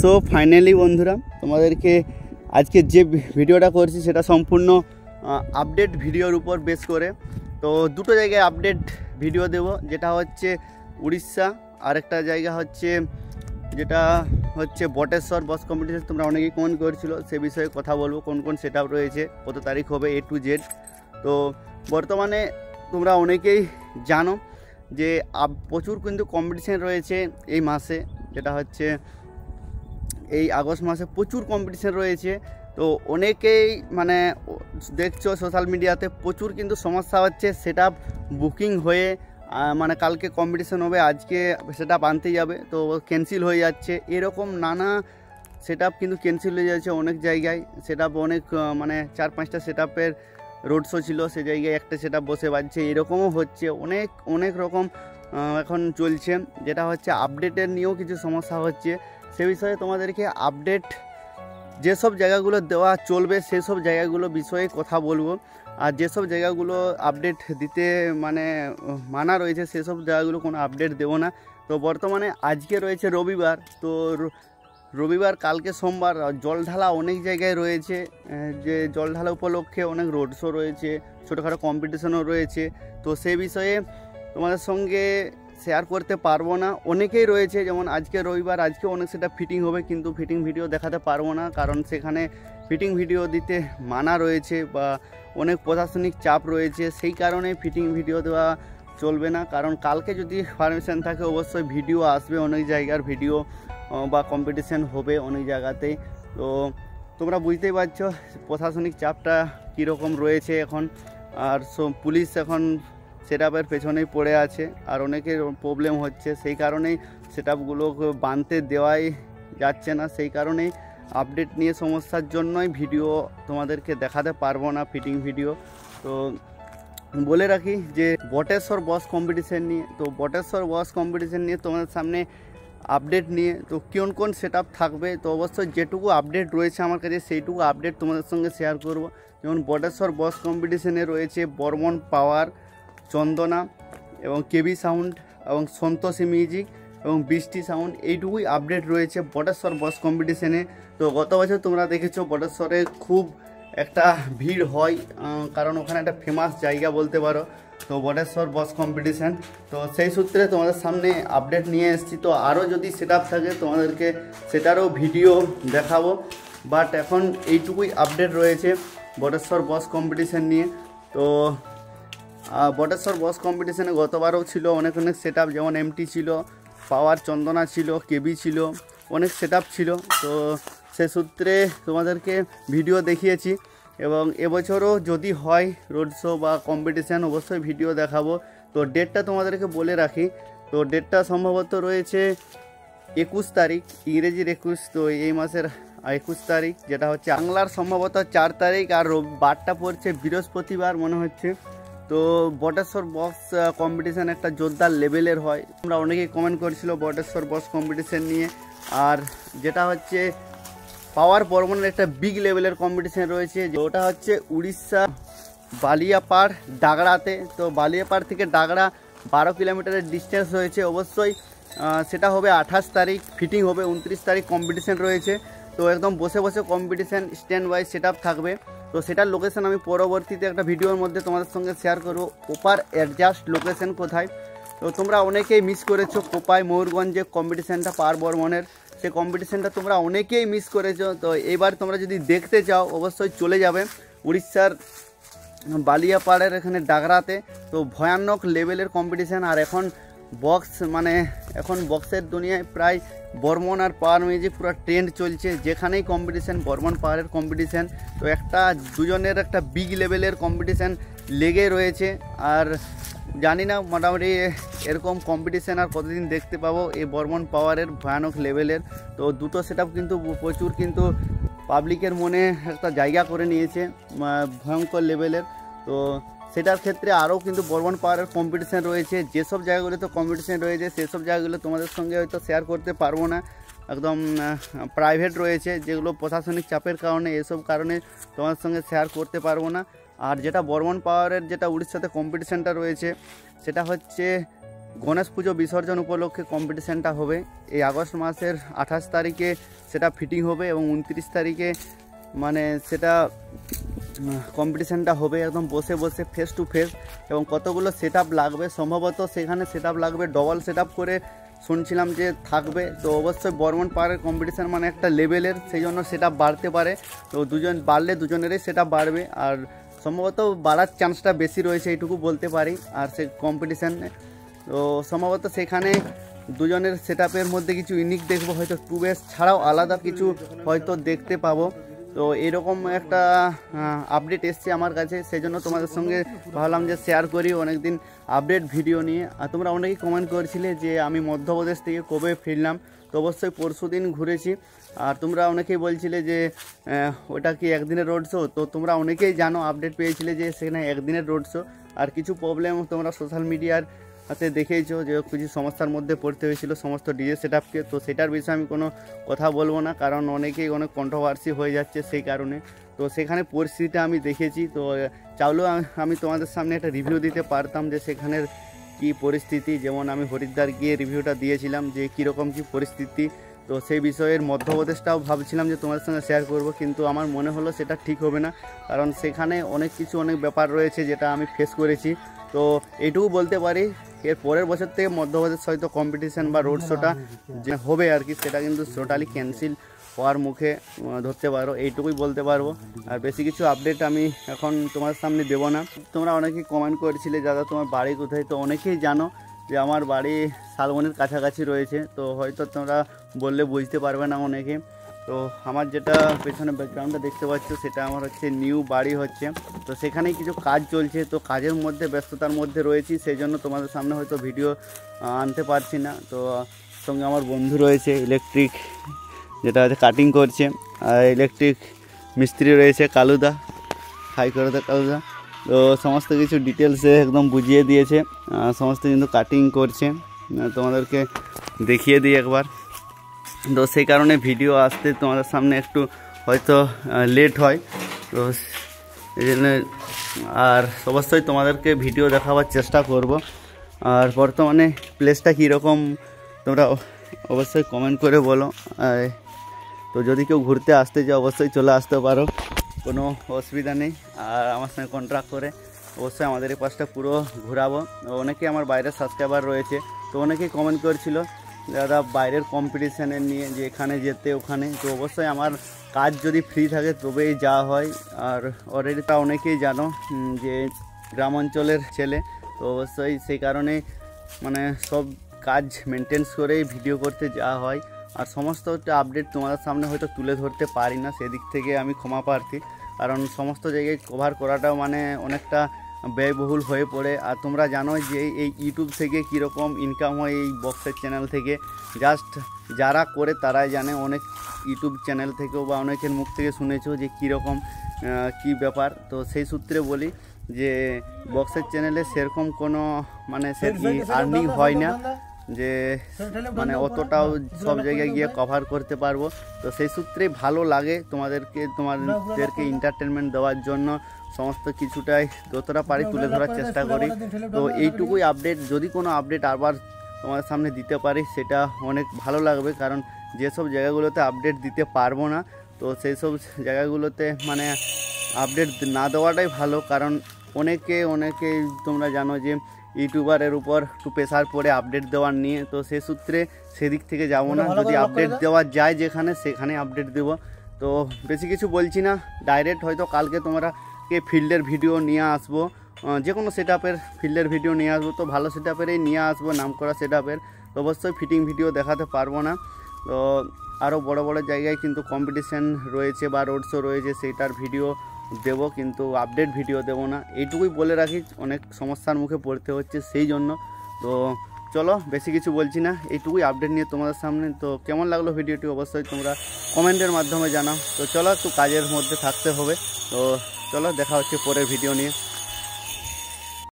তো ফাইনালি বন্ধুরা তোমাদেরকে আজকে যে ভিডিওটা করছি সেটা সম্পূর্ণ আপডেট ভিডিওর উপর বেস করে। তো দুটো জায়গায় আপডেট ভিডিও দেব, যেটা হচ্ছে উড়িষ্যা, আরেকটা জায়গা হচ্ছে যেটা হচ্ছে বটেশ্বর বস কম্পিটিশন। তোমরা অনেকেই কমেন্ট করেছিল, সে বিষয়ে কথা বলবো, কোন কোন সেট আপ রয়েছে, কত তারিখ হবে, A to Z। তো বর্তমানে তোমরা অনেকেই জানো যে প্রচুর কিন্তু কম্পিটিশন রয়েছে এই মাসে, যেটা হচ্ছে এই আগস্ট মাসে প্রচুর কম্পিটিশন রয়েছে। তো অনেকেই মানে দেখছো সোশ্যাল মিডিয়াতে প্রচুর কিন্তু সমস্যা হচ্ছে, সেট আপ বুকিং হয়ে মানে কালকে কম্পিটিশন হবে, আজকে সেট আপ আনতে যাবে তো ক্যান্সেল হয়ে যাচ্ছে। এরকম নানা সেট আপ কিন্তু ক্যান্সেল হয়ে যাচ্ছে অনেক জায়গায়। সেট আপ অনেক মানে 4-5টা সেট আপের রোড শো ছিল, সে জায়গায় একটা সেট আপ বসে বাজছে, এরকমও হচ্ছে। অনেক রকম এখন চলছে, যেটা হচ্ছে আপডেটের নিয়েও কিছু সমস্যা হচ্ছে। সে বিষয়ে তোমাদেরকে আপডেট যেসব জায়গাগুলো দেওয়া চলবে সেসব জায়গাগুলো বিষয়ে কথা বলবো, আর যেসব জায়গাগুলো আপডেট দিতে মানে মানা রয়েছে সেসব জায়গাগুলো কোনো আপডেট দেবো না। তো বর্তমানে আজকে রয়েছে রবিবার, তো রবিবার কালকে সোমবার জল ঢালা অনেক জায়গায় রয়েছে, যে জল ঢালা উপলক্ষে অনেক রোড শো রয়েছে, ছোটোখাটো কম্পিটিশনও রয়েছে। তো সেই বিষয়ে তোমাদের সঙ্গে শেয়ার করতে পারবো না। অনেকেই রয়েছে, যেমন আজকে রবিবার, আজকে অনেক সেটা ফিটিং হবে, কিন্তু ফিটিং ভিডিও দেখাতে পারবো না, কারণ সেখানে ফিটিং ভিডিও দিতে মানা রয়েছে বা অনেক প্রশাসনিক চাপ রয়েছে। সেই কারণে ফিটিং ভিডিও দেওয়া চলবে না, কারণ কালকে যদি পারমিশন থাকে অবশ্যই ভিডিও আসবে, অনেক জায়গার ভিডিও বা কম্পিটিশন হবে অনেক জায়গাতেই। তো তোমরা বুঝতেই পারছো প্রশাসনিক চাপটা কীরকম রয়েছে এখন, আর পুলিশ এখন সেট আপের পেছনেই পড়ে আছে, আর অনেকের প্রবলেম হচ্ছে। সেই কারণেই সেট আপগুলো বানতে দেওয়াই যাচ্ছে না, সেই কারণেই আপডেট নিয়ে সমস্যার জন্যই ভিডিও তোমাদেরকে দেখাতে পারবো না, ফিটিং ভিডিও। তো বলে রাখি যে বটেশ্বর বস কম্পিটিশন নিয়ে, তো বটেশ্বর বস কম্পিটিশন নিয়ে তোমাদের সামনে আপডেট নিয়ে, তো কোন সেট আপ থাকবে, তো অবশ্যই যেটুকু আপডেট রয়েছে আমার কাছে সেইটুকু আপডেট তোমাদের সঙ্গে শেয়ার করব। যেমন বটেশ্বর বস কম্পিটিশনে রয়েছে বর্মন পাওয়ার, চন্দনা এবং কেবি সাউন্ড এবং সন্তোষী মিউজিক এবং বৃষ্টি সাউন্ড, এইটুকুই আপডেট রয়েছে বটেশ্বর বস কম্পিটিশনে। তো গত বছর তোমরা দেখেছো বটেশ্বরে খুব একটা ভিড় হয়, কারণ ওখানে একটা ফেমাস জায়গা বলতে পারো, তো বটেশ্বর বস কম্পিটিশান। তো সেই সূত্রে তোমাদের সামনে আপডেট নিয়ে এসেছি। তো আরও যদি সেট আপ থাকে তোমাদেরকে সেটারও ভিডিও দেখাবো, বাট এখন এইটুকুই আপডেট রয়েছে বটেশ্বর বস কম্পিটিশান নিয়ে। তো বটেশ্বর বস কম্পিটিশানে গতবারও ছিল অনেক সেট আপ, যেমন MT ছিল, পাওয়ার, চন্দনা ছিল, কেবি ছিল, অনেক সেট আপ ছিল। তো সে সূত্রে তোমাদেরকে ভিডিও দেখিয়েছি, এবং এবছরও যদি হয় রোড শো বা কম্পিটিশান অবশ্যই ভিডিও দেখাবো। তো ডেটটা তোমাদেরকে বলে রাখি, তো ডেটটা সম্ভবত রয়েছে 21 তারিখ, ইংরেজির 21, তো এই মাসের 21 তারিখ, যেটা হচ্ছে বাংলার সম্ভবত 4 তারিখ, আর বারটা পড়ছে বৃহস্পতিবার মনে হচ্ছে। তো বটেশ্বর বক্স কম্পিটিশান একটা জোরদার লেভেলের হয়, তোমরা অনেকেই কমেন্ট করেছিল বটেশ্বর বক্স কম্পিটিশান নিয়ে। আর যেটা হচ্ছে পাওয়ার বর্মনের একটা বিগ লেভেলের কম্পিটিশান রয়েছে, ওটা হচ্ছে উড়িষ্যা বালিয়াপাড় ডাগড়াতে। তো বালিয়াপাড় থেকে ডাগড়া 12 কিলোমিটারের ডিস্টেন্স রয়েছে। অবশ্যই সেটা হবে 28 তারিখ, ফিটিং হবে 29 তারিখ, কম্পিটিশান রয়েছে। তো একদম বসে বসে competition, stand by set up থাকবে। তো সেটার লোকেশান আমি পরবর্তীতে একটা ভিডিওর মধ্যে তোমাদের সঙ্গে শেয়ার করবো, প্রপার অ্যাডজাস্ট লোকেশান কোথায়। তো তোমরা অনেকেই মিস করেছো কোপাই ময়ূরগঞ্জে কম্পিটিশানটা পাওয়ার বর্মনের, সেই কম্পিটিশানটা তোমরা অনেকেই মিস করেছো। তো এবার তোমরা যদি দেখতে চাও অবশ্যই চলে যাবে উড়িষ্যার বালিয়াপাড়ের এখানে ডাগড়াতে। তো ভয়ানক লেভেলের কম্পিটিশান, আর এখন বক্স মানে এখন বক্সের দুনিয়ায় প্রায় বর্মন আর পাওয়ার মিউজিক পুরো ট্রেন্ড চলছে, যেখানেই কম্পিটিশান বর্মন পাওয়ারের কম্পিটিশান। তো দুজনের একটা বিগ লেভেলের কম্পিটিশান লেগে রয়েছে, আর জানি না মোটামুটি এরকম কম্পিটিশান আর কতদিন দেখতে পাবো এই বর্মন পাওয়ারের ভয়ানক লেভেলের। তো দুটো সেট আপ কিন্তু প্রচুর কিন্তু পাবলিকের মনে একটা জায়গা করে নিয়েছে ভয়ঙ্কর লেভেলের। তো সেটার ক্ষেত্রে আরও কিন্তু বর্মন পাওয়ারের কম্পিটিশান রয়েছে, যেসব জায়গাগুলোতে কম্পিটিশান রয়েছে সেসব জায়গাগুলো তোমাদের সঙ্গে হয়তো শেয়ার করতে পারবো না, একদম প্রাইভেট রয়েছে, যেগুলো প্রশাসনিক চাপের কারণে এসব কারণে তোমাদের সঙ্গে শেয়ার করতে পারবো না। আর যেটা বর্মন পাওয়ারের যেটা উড়িষ্যাতে কম্পিটিশানটা রয়েছে সেটা হচ্ছে গণেশ পুজো বিসর্জন উপলক্ষে কম্পিটিশানটা হবে। এই আগস্ট মাসের 28 তারিখে সেটা ফিটিং হবে এবং 29 তারিখে মানে সেটা কম্পিটিশানটা হবে একদম বসে বসে ফেস টু ফেস। এবং কতগুলো সেট লাগবে, সম্ভবত সেখানে সেট লাগবে ডবল সেট করে শুনছিলাম যে থাকবে। তো অবশ্যই বর্মন পাহাড়ের কম্পিটিশান মানে একটা লেভেলের, সেই জন্য সেট বাড়তে পারে। তো দুজন বাড়লে দুজনেরই সেট বাড়বে, আর সম্ভবত বাড়ার চান্সটা বেশি রয়েছে এইটুকু বলতে পারি। আর সে কম্পিটিশানে তো সম্ভবত সেখানে দুজনের সেট মধ্যে কিছু ইউনিক দেখবো, হয়তো 2S ছাড়াও আলাদা কিছু হয়তো দেখতে পাবো। তো এরকম একটা আপডেট এসছে আমার কাছে, সেই জন্য তোমাদের সঙ্গে ভাবলাম যে শেয়ার করি অনেকদিন আপডেট ভিডিও নিয়ে। আর তোমরা অনেকেই কমেন্ট করেছিলে যে আমি মধ্যপ্রদেশ থেকে কবে ফিরলাম। তো অবশ্যই পরশু দিন ঘুরেছি। আর তোমরা অনেকেই বলছিলে যে ওটা কি একদিনের রোড শো। তো তোমরা অনেকেই জানো, আপডেট পেয়েছিলে যে সেখানে একদিনের রোড শো। আর কিছু প্রবলেম তোমরা সোশ্যাল মিডিয়ার হাতে দেখেইছো যে কিছু সমস্যার মধ্যে পড়তে হয়েছিল সমস্ত ডিজে সেটআপকে। তো সেটার বিষয়ে আমি কোনো কথা বলবো না, কারণ অনেকেই অনেক কন্ট্রোভার্সি হয়ে যাচ্ছে সেই কারণে। তো সেখানে পরিস্থিতিটা আমি দেখেছি। তো চাইলেও আমি তোমাদের সামনে একটা রিভিউ দিতে পারতাম যে সেখানের কি পরিস্থিতি। যেমন আমি হরিদ্বার গিয়ে রিভিউটা দিয়েছিলাম যে কীরকম কী পরিস্থিতি। তো সেই বিষয়ের মধ্যপ্রদেশটাও ভাবছিলাম যে তোমাদের সঙ্গে শেয়ার করব, কিন্তু আমার মনে হলো সেটা ঠিক হবে না, কারণ সেখানে অনেক ব্যাপার রয়েছে যেটা আমি ফেস করেছি। তো এইটুকু বলতে পারি, এর পরের বছর থেকে মধ্যপ্রদেশ হয়তো কম্পিটিশান বা রোড শোটা যে হবে আর কি, সেটা কিন্তু টোটালি ক্যান্সেল হওয়ার মুখে ধরতে পারো, এইটুকুই বলতে পারবো। আর বেশি কিছু আপডেট আমি এখন তোমার সামনে দেবো না। তোমরা অনেকেই কমেন্ট করেছিলে দাদা তোমার বাড়ি কোথায়। তো অনেকেই জানো যে আমার বাড়ি শালবনির কাছাকাছি রয়েছে। তো হয়তো তোমরা বললে বুঝতে পারবে না অনেকে। তো আমার যেটা পেছনে ব্যাকগ্রাউন্ডটা দেখতে পাচ্ছ সেটা আমার হচ্ছে নিউ বাড়ি হচ্ছে। তো সেখানেই কিছু কাজ চলছে, তো কাজের মধ্যে ব্যস্ততার মধ্যে রয়েছি, সেই জন্য তোমাদের সামনে হয়তো ভিডিও আনতে পারছি না। তো সঙ্গে আমার বন্ধু রয়েছে ইলেকট্রিক, যেটা হচ্ছে কাটিং করছে, আর ইলেকট্রিক মিস্ত্রি রয়েছে কালুদা, হাই করে দা কালুদা। তো সমস্ত কিছু ডিটেলসে একদম বুঝিয়ে দিয়েছে, সমস্ত কিন্তু কাটিং করছে, তোমাদেরকে দেখিয়ে দিই একবার। তো সেই কারণে ভিডিও আসতে তোমাদের সামনে একটু হয়তো লেট হয়। তো এই জন্য আর অবশ্যই তোমাদেরকে ভিডিও দেখাবার চেষ্টা করব। আর বর্তমানে প্লেসটা কীরকম তোমরা অবশ্যই কমেন্ট করে বলো। তো যদি কেউ ঘুরতে আসতে চাও অবশ্যই চলে আসতে পারো, কোনো অসুবিধা নেই। আর আমার সঙ্গে কন্ট্রাক্ট করে অবশ্যই আমাদের এই পাশটা পুরো ঘোরাবো। অনেকেই আমার বাইরের সাবস্ক্রাইবার রয়েছে, তো অনেকেই কমেন্ট করেছিল দাদা বাইরের কম্পিটিশানের নিয়ে যে এখানে যেতে ওখানে। তো অবশ্যই আমার কাজ যদি ফ্রি থাকে তবেই যাওয়া হয়। আর অলরেডি তা অনেকেই জানো যে গ্রাম অঞ্চলের ছেলে, তো অবশ্যই সেই কারণে মানে সব কাজ মেনটেন্স করেই ভিডিও করতে যাওয়া হয়। আর সমস্ত আপডেট তোমাদের সামনে হয়তো তুলে ধরতে পারি না, সেদিক থেকে আমি ক্ষমা প্রার্থী, কারণ সমস্ত জায়গায় কভার করাটাও মানে অনেকটা ব্যয়বহুল হয়ে পড়ে। আর তোমরা জানো যে এই ইউটিউব থেকে কীরকম ইনকাম হয় এই বক্সের চ্যানেল থেকে, জাস্ট যারা করে তারাই জানে। অনেক ইউটিউব চ্যানেল থেকেও বা অনেকের মুখ থেকে শুনেছো যে কীরকম কী ব্যাপার। তো সেই সূত্রে বলি যে বক্সের চ্যানেলে সেরকম কোনো মানে সে আর্নিং হয় না যে মানে অতটাও সব জায়গায় গিয়ে কভার করতে পারবো। তো সেই সূত্রেই ভালো লাগে তোমাদেরকে এন্টারটেনমেন্ট দেওয়ার জন্য সমস্ত কিছুটাই যতটা পারি তুলে ধরার চেষ্টা করি। তো এইটুকুই আপডেট, যদি কোনো আপডেট আবার তোমাদের সামনে দিতে পারি সেটা অনেক ভালো লাগবে, কারণ যেসব জায়গাগুলোতে আপডেট দিতে পারবো না তো সেই সব জায়গাগুলোতে মানে আপডেট না দেওয়াটাই ভালো। কারণ অনেকে তোমরা জানো যে ইউটিউবারের উপর একটু প্রেশার পড়ে আপডেট দেওয়ার নিয়ে, তো সে সূত্রে সেদিক থেকে যাবো না। যদি আপডেট দেওয়া যায় সেখানে আপডেট দেবো। তো বেশি কিছু বলছি না, ডাইরেক্ট হয়তো কালকে তোমরাকে ফিল্ডের ভিডিও নিয়ে আসবো, যে কোনো সেটআপের ফিল্ডের ভিডিও নিয়ে আসবো। তো ভালো সেটআপেরই নিয়ে আসবো, নাম করা সেটআপের। তো অবশ্যই ফিটিং ভিডিও দেখাতে পারবো না। তো আরও বড় জায়গায় কিন্তু কম্পিটিশান রয়েছে বা রোড শো রয়েছে, সেইটার ভিডিও দেবো, কিন্তু আপডেট ভিডিও দেবো না। এইটুকুই বলে রাখি, অনেক সমস্যার মুখে পড়তে হচ্ছে সেই জন্য। তো চলো বেশি কিছু বলছি না, এইটুকুই আপডেট নিয়ে তোমাদের সামনে। তো কেমন লাগলো ভিডিওটি অবশ্যই তোমরা কমেন্টের মাধ্যমে জানাও। তো চলো একটু কাজের মধ্যে থাকতে হবে। তো চলো দেখা হচ্ছে পরের ভিডিও নিয়ে।